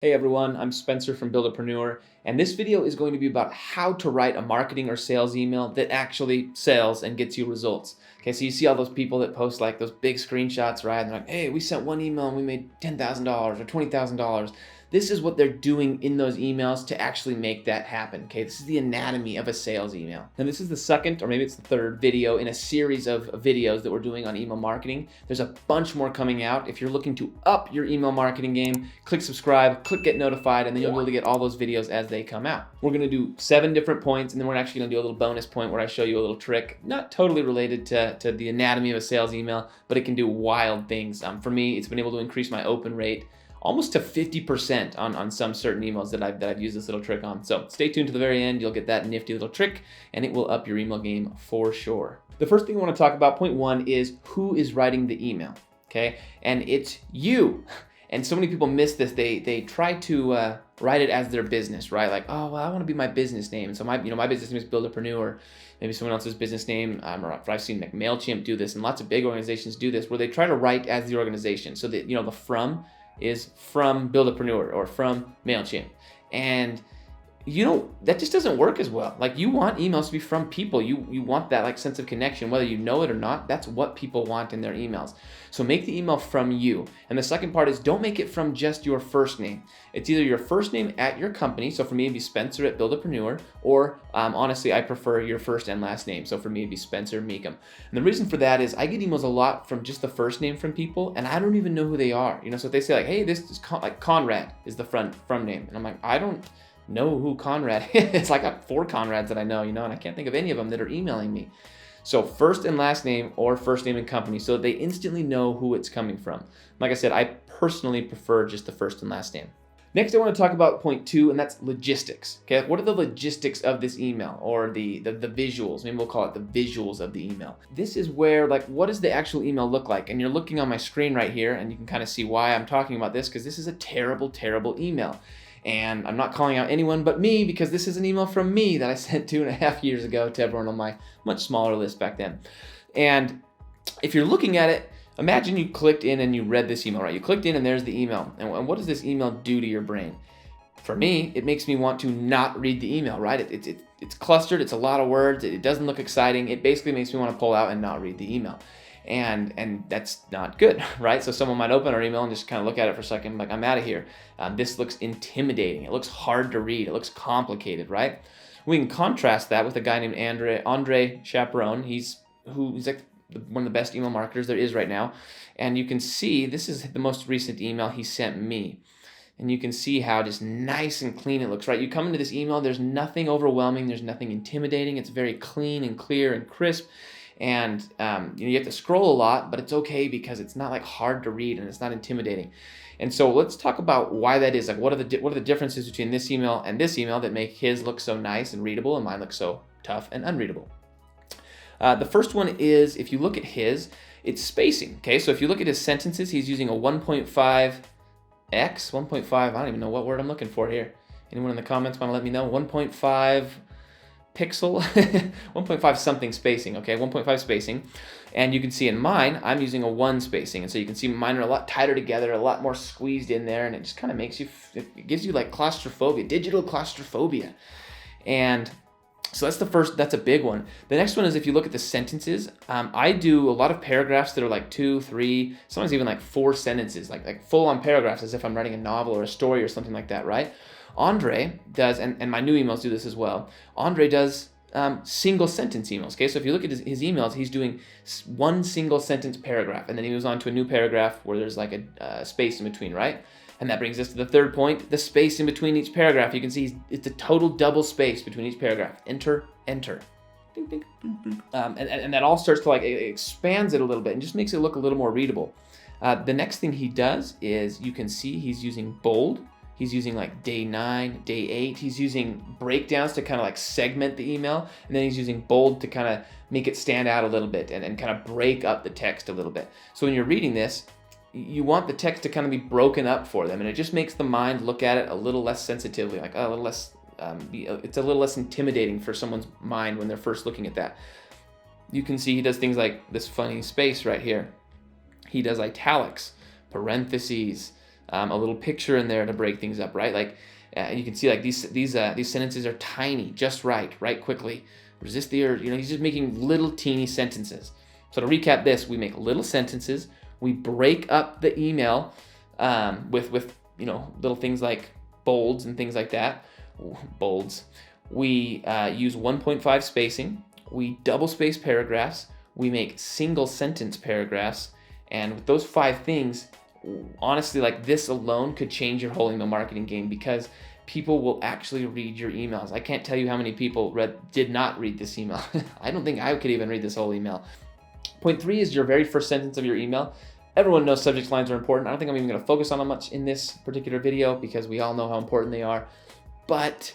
Hey everyone, I'm Spencer from Buildapreneur, and this video is going to be about how to write a marketing or sales email that actually sells and gets you results. Okay, so you see all those people that post like those big screenshots, right? And they're like, hey, we sent one email and we made $10,000 or $20,000. This is what they're doing in those emails to actually make that happen. Okay, this is the anatomy of a sales email. And this is the second, or maybe it's the third video in a series of videos that we're doing on email marketing. There's a bunch more coming out. If you're looking to up your email marketing game, click subscribe, click get notified, and then you'll be able to get all those videos as they come out. We're gonna do 7 different points, and then we're actually gonna do a little bonus point where I show you a little trick, not totally related to the anatomy of a sales email, but it can do wild things. For me, it's been able to increase my open rate almost to 50% on some certain emails that I've used this little trick on. So stay tuned to the very end. You'll get that nifty little trick, and it will up your email game for sure. The first thing I want to talk about, point 1, is who is writing the email, okay? And it's you. And so many people miss this. They try to write it as their business, right? Like, oh, well, I want to be my business name. And so my business name is Buildapreneur. Maybe someone else's business name, or I've seen like MailChimp do this, and lots of big organizations do this, where they try to write as the organization. So that, the from is from Buildapreneur or from MailChimp. And that just doesn't work as well. Like, you want emails to be from people. You want that like sense of connection, whether you know it or not. That's what people want in their emails. So make the email from you. And the second part is, don't make it from just your first name. It's either your first name at your company. So for me, it'd be Spencer at Buildapreneur, or honestly, I prefer your first and last name. So for me, it'd be Spencer Meekum. And the reason for that is I get emails a lot from just the first name from people, and I don't even know who they are. So if they say like, hey, this is like Conrad is the from name, and I'm like, I don't know who Conrad is. I got 4 Conrads that I know, and I can't think of any of them that are emailing me. So first and last name, or first name and company, so they instantly know who it's coming from. Like I said, I personally prefer just the first and last name. Next, I want to talk about point 2, and that's logistics. Okay, what are the logistics of this email, or the visuals? Maybe we'll call it the visuals of the email. This is where, like, what does the actual email look like? And you're looking on my screen right here, and you can kind of see why I'm talking about this, because this is a terrible, terrible email. And I'm not calling out anyone but me, because this is an email from me that I sent 2.5 years ago to everyone on my much smaller list back then. And if you're looking at it, imagine you clicked in and you read this email, right? You clicked in and there's the email. And what does this email do to your brain? For me, it makes me want to not read the email, right? It's clustered, it's a lot of words, it doesn't look exciting. It basically makes me want to pull out and not read the email. And that's not good, right? So someone might open our email and just kind of look at it for a second, like, I'm out of here. This looks intimidating. It looks hard to read. It looks complicated, right? We can contrast that with a guy named Andre Chaperone. He's like one of the best email marketers there is right now. And you can see this is the most recent email he sent me. And you can see how just nice and clean it looks, right? You come into this email, there's nothing overwhelming, there's nothing intimidating. It's very clean and clear and crisp. And you have to scroll a lot, but it's okay because it's not like hard to read and it's not intimidating. And so let's talk about why that is. Like, what are the differences between this email and this email that make his look so nice and readable and mine look so tough and unreadable? The first one is, if you look at his, it's spacing. Okay, so if you look at his sentences, he's using a 1.5x, 1.5. I don't even know what word I'm looking for here. Anyone in the comments want to let me know? 1.5 pixel, 1.5 something spacing, okay, 1.5 spacing. And you can see in mine, I'm using a 1 spacing. And so you can see mine are a lot tighter together, a lot more squeezed in there, and it just kind of makes you, it gives you like claustrophobia, digital claustrophobia. And so that's the first, that's a big one. The next one is, if you look at the sentences, I do a lot of paragraphs that are like 2, 3, sometimes even like 4 sentences, like full on paragraphs, as if I'm writing a novel or a story or something like that, right? Andre does, and my new emails do this as well, Andre does single sentence emails, okay? So if you look at his emails, he's doing 1 single sentence paragraph, and then he moves on to a new paragraph where there's like a space in between, right? And that brings us to the third point, the space in between each paragraph. You can see it's a total double space between each paragraph. Enter, enter. Ding, ding, ding, ding. And that all starts to, like, it expands it a little bit and just makes it look a little more readable. The next thing he does is, you can see he's using bold. He's using like day 9, day 8. He's using breakdowns to kind of like segment the email. And then he's using bold to kind of make it stand out a little bit and kind of break up the text a little bit. So when you're reading this, you want the text to kind of be broken up for them. And it just makes the mind look at it a little less sensitively, like a little less, it's a little less intimidating for someone's mind when they're first looking at that. You can see he does things like this funny space right here. He does italics, parentheses, a little picture in there to break things up, right? Like you can see like these sentences are tiny, just right quickly. Resist the urge. He's just making little teeny sentences. So to recap this, we make little sentences. We break up the email with little things like bolds and things like that. Bolds. We use 1.5 spacing. We double space paragraphs. We make single sentence paragraphs. And with those 5 things, honestly, like this alone could change your whole email marketing game, because people will actually read your emails. I can't tell you how many people did not read this email. I don't think I could even read this whole email. Point 3 is your very first sentence of your email. Everyone knows subject lines are important. I don't think I'm even going to focus on them much in this particular video, because we all know how important they are. But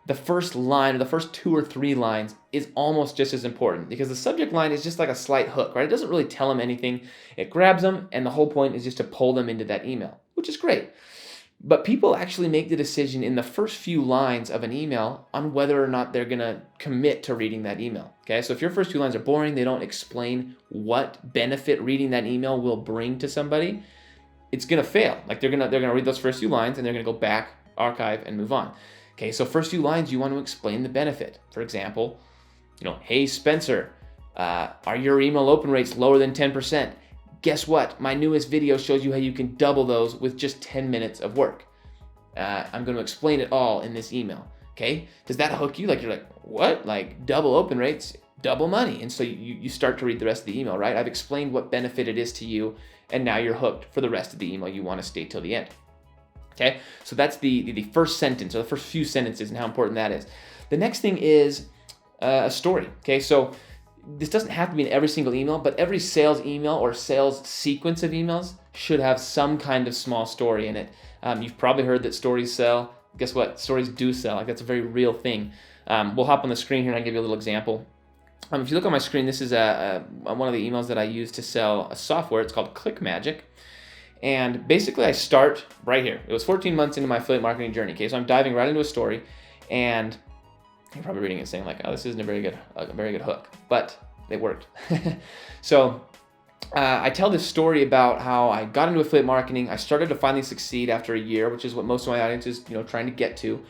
the first line, or the first 2 or 3 lines, is almost just as important, because the subject line is just like a slight hook, right? It doesn't really tell them anything. It grabs them, and the whole point is just to pull them into that email, which is great. But people actually make the decision in the first few lines of an email on whether or not they're going to commit to reading that email. Okay, so if your first 2 lines are boring, they don't explain what benefit reading that email will bring to somebody, it's going to fail. Like they're going to read those first few lines, and they're going to go back, archive, and move on. Okay, so first few lines, you want to explain the benefit. For example, hey Spencer, are your email open rates lower than 10%? Guess what? My newest video shows you how you can double those with just 10 minutes of work. I'm going to explain it all in this email. Okay, does that hook you? Like you're like, what? Like double open rates, double money. And so you start to read the rest of the email, right? I've explained what benefit it is to you, and now you're hooked for the rest of the email. You want to stay till the end. Okay, so that's the first sentence, or the first few sentences, and how important that is. The next thing is a story. Okay, so this doesn't have to be in every single email, but every sales email or sales sequence of emails should have some kind of small story in it. You've probably heard that stories sell. Guess what? Stories do sell. Like that's a very real thing. We'll hop on the screen here and I'll give you a little example. If you look on my screen, this is one of the emails that I use to sell a software. It's called ClickMagick. And basically I start right here. It was 14 months into my affiliate marketing journey. Okay, so I'm diving right into a story, and you're probably reading it saying like, oh, this isn't a very good hook, but it worked. So I tell this story about how I got into affiliate marketing. I started to finally succeed after a year, which is what most of my audience is trying to get to.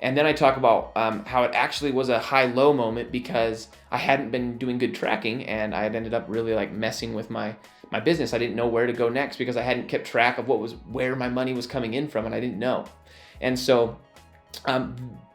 And then I talk about how it actually was a high-low moment, because I hadn't been doing good tracking, and I had ended up really like messing with my business. I didn't know where to go next, because I hadn't kept track of where my money was coming in from, and I didn't know. And so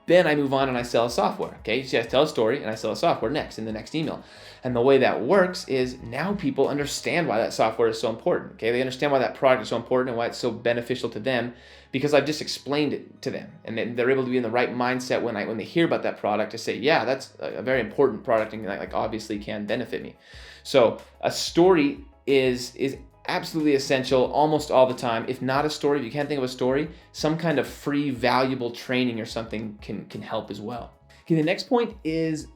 then I move on and I sell a software. Okay, so I tell a story and I sell a software next in the next email. And the way that works is now people understand why that software is so important. Okay, they understand why that product is so important and why it's so beneficial to them, because I've just explained it to them, and then they're able to be in the right mindset when they hear about that product to say, yeah, that's a very important product, and like obviously can benefit me. So a story is absolutely essential almost all the time. If not a story, if you can't think of a story, some kind of free valuable training or something can help as well. Okay, the next point is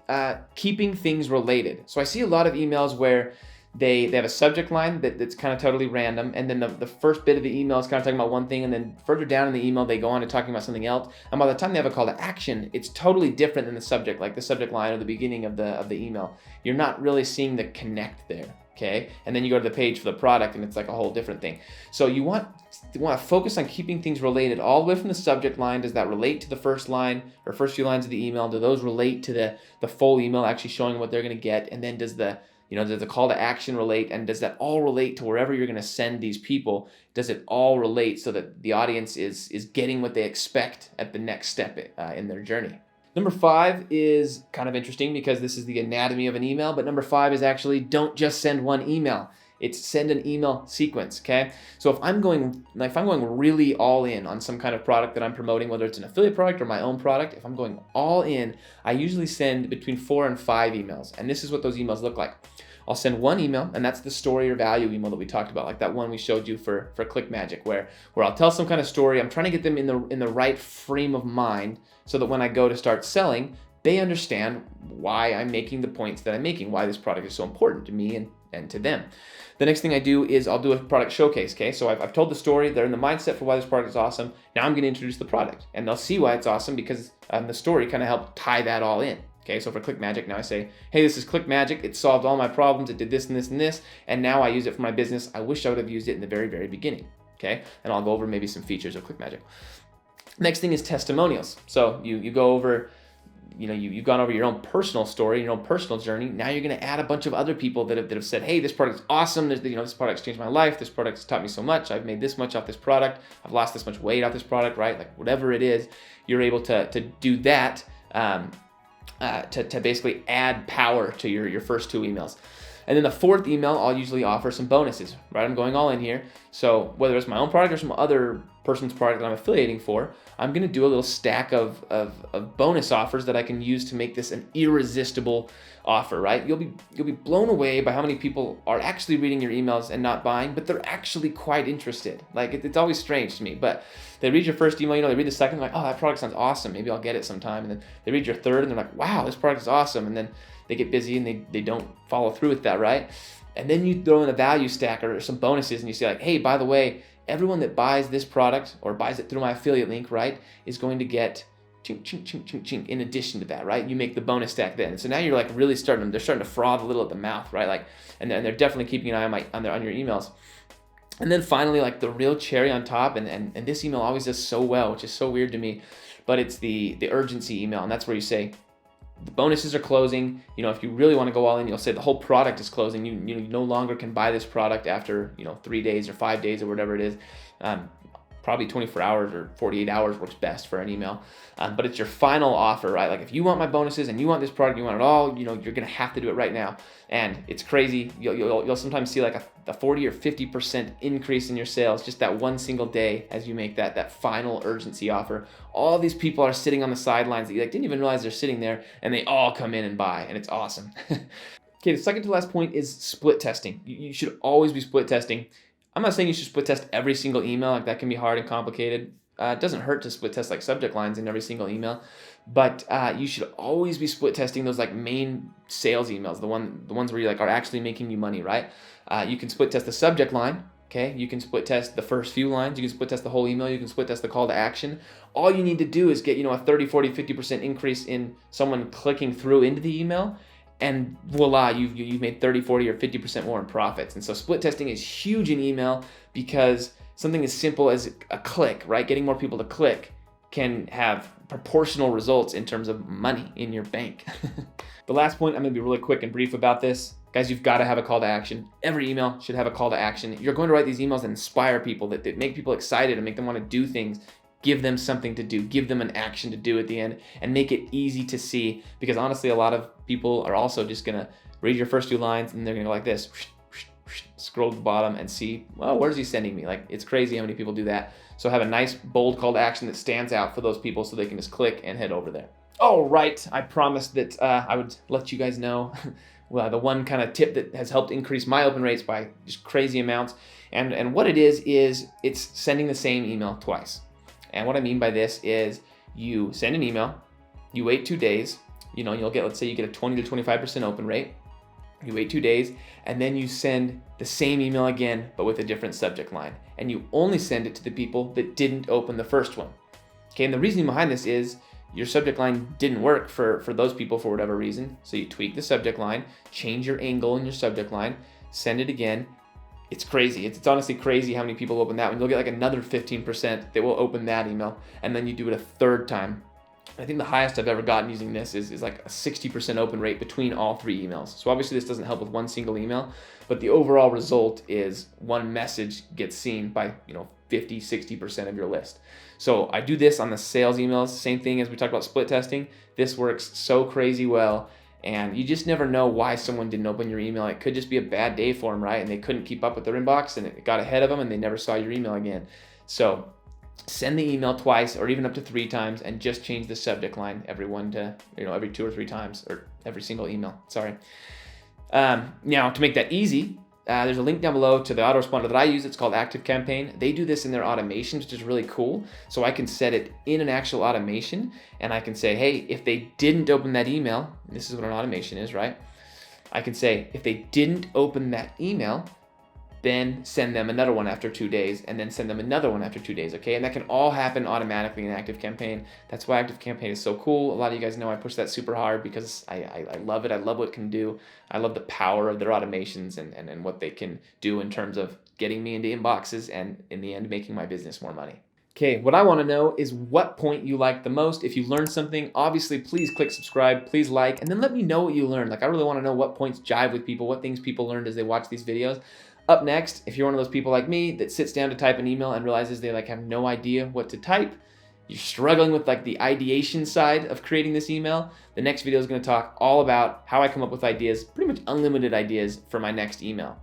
keeping things related. So I see a lot of emails where they have a subject line that's kind of totally random, and then the first bit of the email is kind of talking about one thing, and then further down in the email they go on to talking about something else, and by the time they have a call to action, it's totally different than the subject, like the subject line or the beginning of the email. You're not really seeing the connect there. Okay, and then you go to the page for the product, and it's like a whole different thing. So you want to focus on keeping things related all the way from the subject line. Does that relate to the first line or first few lines of the email? Do those relate to the full email, actually showing what they're going to get? And then does the call to action relate? And does that all relate to wherever you're going to send these people? Does it all relate so that the audience is getting what they expect at the next step in their journey? Number 5 is kind of interesting, because this is the anatomy of an email, but number 5 is actually don't just send one email. It's send an email sequence, okay? So if I'm going really all in on some kind of product that I'm promoting, whether it's an affiliate product or my own product, if I'm going all in, I usually send between 4 and 5 emails, and this is what those emails look like. I'll send one email, and that's the story or value email that we talked about, like that one we showed you for ClickMagick, where I'll tell some kind of story. I'm trying to get them in the right frame of mind, so that when I go to start selling, they understand why I'm making the points that I'm making, why this product is so important to me and to them. The next thing I do is I'll do a product showcase. Okay, so I've told the story. They're in the mindset for why this product is awesome. Now I'm going to introduce the product, and they'll see why it's awesome, because the story kind of helped tie that all in. Okay, so for ClickMagick, now I say, hey, this is ClickMagick. It solved all my problems. It did this and this and this, and now I use it for my business. I wish I would have used it in the very, very beginning. okay? And I'll go over maybe some features of ClickMagick. Next thing is testimonials. So you go over, you've gone over your own personal story, your own personal journey. Now you're going to add a bunch of other people that have said, hey, this product is awesome. This product's changed my life. This product's taught me so much. I've made this much off this product. I've lost this much weight off this product, right? Like whatever it is, you're able to do that to basically add power to your first 2 emails. And then the 4th email, I'll usually offer some bonuses, right? I'm going all in here. So whether it's my own product or some other person's product that I'm affiliating for, I'm going to do a little stack of bonus offers that I can use to make this an irresistible offer, right? You'll be blown away by how many people are actually reading your emails and not buying, but they're actually quite interested. Like it's always strange to me, but they read your first email, they read the second, like, oh, that product sounds awesome. Maybe I'll get it sometime. And then they read your third and they're like, wow, this product is awesome. And then they get busy and they don't follow through with that, right? And then you throw in a value stack or some bonuses and you say like, hey, by the way, everyone that buys this product or buys it through my affiliate link, right, is going to get chink, chink, chink, chink, chink in addition to that, right? You make the bonus stack then. So now you're like really they're starting to froth a little at the mouth, right? Like, and they're definitely keeping an eye on your emails. And then finally, like the real cherry on top, and this email always does so well, which is so weird to me, but it's the urgency email. And that's where you say, the bonuses are closing. If you really want to go all in, you'll say the whole product is closing. You no longer can buy this product after 3 days or 5 days or whatever it is. Probably 24 hours or 48 hours works best for an email. But it's your final offer, right? Like if you want my bonuses and you want this product, you want it all, you're gonna have to do it right now. And it's crazy. You'll sometimes see like a 40 or 50% increase in your sales just that one single day as you make that final urgency offer. All these people are sitting on the sidelines that you didn't even realize they're sitting there, and they all come in and buy, and it's awesome. Okay, the second to last point is split testing. You should always be split testing. I'm not saying you should split test every single email, like that can be hard and complicated. It doesn't hurt to split test like subject lines in every single email, but you should always be split testing those like main sales emails, the ones where you are actually making you money, right? You can split test the subject line, okay? You can split test the first few lines, you can split test the whole email, you can split test the call to action. All you need to do is get a 30, 40, 50% increase in someone clicking through into the email, and voila, you've made 30, 40, or 50% more in profits. And so split testing is huge in email because something as simple as a click, right? Getting more people to click can have proportional results in terms of money in your bank. The last point, I'm gonna be really quick and brief about this. Guys, you've got to have a call to action. Every email should have a call to action. You're going to write these emails that inspire people, that make people excited and make them want to do things. Give them something to do, give them an action to do at the end, and make it easy to see, because honestly, a lot of people are also just gonna read your first 2 lines and they're gonna go like this, scroll to the bottom and see, well, where's he sending me? Like, it's crazy how many people do that. So have a nice bold call to action that stands out for those people so they can just click and head over there. All right, I promised that I would let you guys know well, the one kind of tip that has helped increase my open rates by just crazy amounts. And what it is it's sending the same email twice. And what I mean by this is you send an email, you wait 2 days, you'll get, let's say you get a 20 to 25% open rate. You wait 2 days, and then you send the same email again, but with a different subject line. And you only send it to the people that didn't open the first one. Okay, and the reasoning behind this is your subject line didn't work for those people for whatever reason. So you tweak the subject line, change your angle in your subject line, send it again. It's crazy. It's honestly crazy how many people open that one. You'll get like another 15% that will open that email, and then you do it a third time. I think the highest I've ever gotten using this is like a 60% open rate between all 3 emails. So obviously this doesn't help with one single email, but the overall result is one message gets seen by 50, 60% of your list. So I do this on the sales emails, same thing as we talked about split testing. This works so crazy well. And you just never know why someone didn't open your email. It could just be a bad day for them, right? And they couldn't keep up with their inbox and it got ahead of them and they never saw your email again. So send the email twice or even up to 3 times and just change the subject line every 2 or 3 times, or every single email, sorry. Now to make that easy, there's a link down below to the autoresponder that I use. It's called ActiveCampaign. They do this in their automations, which is really cool. So I can set it in an actual automation and I can say, hey, if they didn't open that email, this is what an automation is, right? I can say, if they didn't open that email, then send them another one after 2 days, and then send them another one after 2 days, okay? And that can all happen automatically in ActiveCampaign. That's why ActiveCampaign is so cool. A lot of you guys know I push that super hard because I love it. I love what it can do. I love the power of their automations and what they can do in terms of getting me into inboxes and in the end making my business more money. Okay, what I want to know is what point you like the most. If you learned something, obviously please click subscribe, please like, and then let me know what you learned. Like, I really want to know what points jive with people, what things people learned as they watch these videos. Up next, if you're one of those people like me that sits down to type an email and realizes they have no idea what to type, you're struggling with the ideation side of creating this email, the next video is going to talk all about how I come up with ideas, pretty much unlimited ideas for my next email.